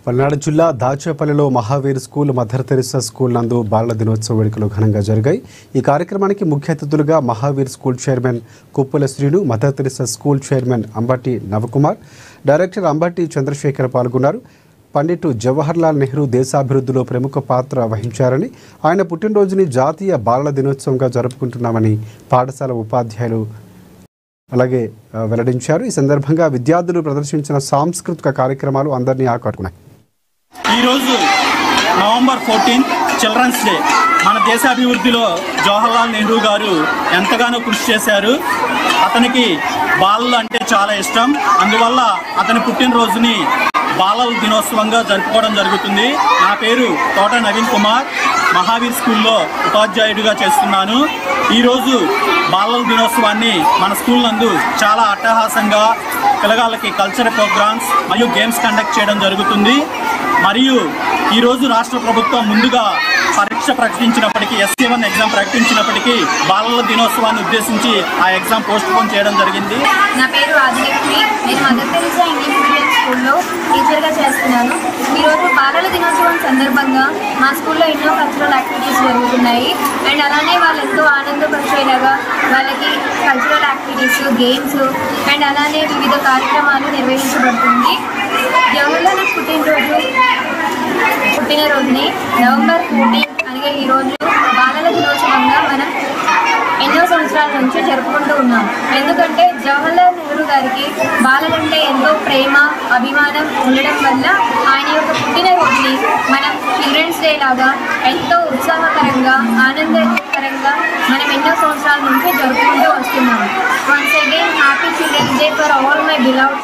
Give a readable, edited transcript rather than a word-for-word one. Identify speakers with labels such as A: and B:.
A: పల్నాడు జిల్లా దాచేపల్లిలో Mahavir school Mother Teresa school నందు బాలల దినోత్సవ వేడుకలు ఘనంగా జరిగాయి। ఈ కార్యక్రమానికి ముఖ్య అతిథులుగా Mahavir school chairman Kuppala Srinu, Mother Teresa school chairman Ambati Navakumar, director Ambati Chandrasekhar పాల్గొన్నారు। పండిట్ జవహర్లాల్ నెహ్రూ దేశాభివృద్ధిలో ప్రముఖ పాత్ర వహించారని, ఆయన పుట్టినరోజుని జాతీయ బాలల దినోత్సవంగా జరుపుకుంటున్నామని పాఠశాల ఉపాధ్యాయులు అలాగే వెల్లడించారు। ఈ సందర్భంగా విద్యార్థులు ప్రదర్శించిన సాంస్కృతిక కార్యక్రమాలు అందరినీ ఆకట్టుకున్నాయి।
B: ఈ రోజు నవంబర్ 14 చిల్డ్రన్స్ డే। మన దేశాభివృద్ధిలో జవహర్లాల్ నెహ్రూ గారు ఎంతగానో కృషి చేశారు। అతనికి బాలలు అంటే చాలా ఇష్టం, అందువల్ల అతని పుట్టినరోజుని బాలల దినోత్సవంగా జరుపుకోవడం జరుగుతుంది। నా పేరు తోట నవీన్ కుమార్, మహావీర్ స్కూల్లో ఉపాధ్యాయుడిగా చేస్తున్నాను। ఈరోజు బాలల దినోత్సవాన్ని మన స్కూల్ నందు చాలా అట్టహాసంగా పిల్లగాళ్ళకి కల్చరల్ ప్రోగ్రామ్స్ మరియు గేమ్స్ కండక్ట్ చేయడం జరుగుతుంది। మరియు ఈరోజు రాష్ట్ర ప్రభుత్వం ముందుగా పరీక్ష ప్రకటించినప్పటికీ SC1 ఎగ్జామ్ ప్రకటించినప్పటికీ బాలల దినోత్సవాన్ని ఉద్దేశించి ఆ ఎగ్జామ్ పోస్ట్ పోన్ చేయడం జరిగింది।
C: నా పేరు ఆదిలక్ష్మి, నేను మదర్ తెరిసా ఇంగ్లీష్ మీడియం స్కూల్లో టీచర్గా చేస్తున్నాను। ఈరోజు బాలల దినోత్సవం సందర్భంగా మా స్కూల్లో ఎన్నో కల్చరల్ యాక్టివిటీస్ జరుగుతున్నాయి అండ్ అలానే వాళ్ళు ఎంతో ఆనందపరిచేలాగా వాళ్ళకి కల్చరల్ యాక్టివిటీస్, గేమ్స్ అండ్ అలానే వివిధ కార్యక్రమాలు నిర్వహించబడుతుంది। జవహర్లాల్ పుట్టినరోజుని నవంబర్ 14 అనగా ఈరోజు బాలల దినోత్సవంగా మనం ఎన్నో సంవత్సరాల నుంచి జరుపుకుంటూ ఉన్నాం। ఎందుకంటే జవహర్లాల్ నెహ్రూ గారికి బాలలంటే ఎంతో ప్రేమ, అభిమానం ఉండడం వల్ల ఆయన యొక్క పుట్టినరోజుని మనం చిల్డ్రన్స్ డే లాగా ఎంతో ఉత్సాహకరంగా, ఆనందకరంగా మనం ఎన్నో సంవత్సరాల నుంచి జరుపుకుంటూ వస్తున్నాం। Once again happy children's day for all my beloved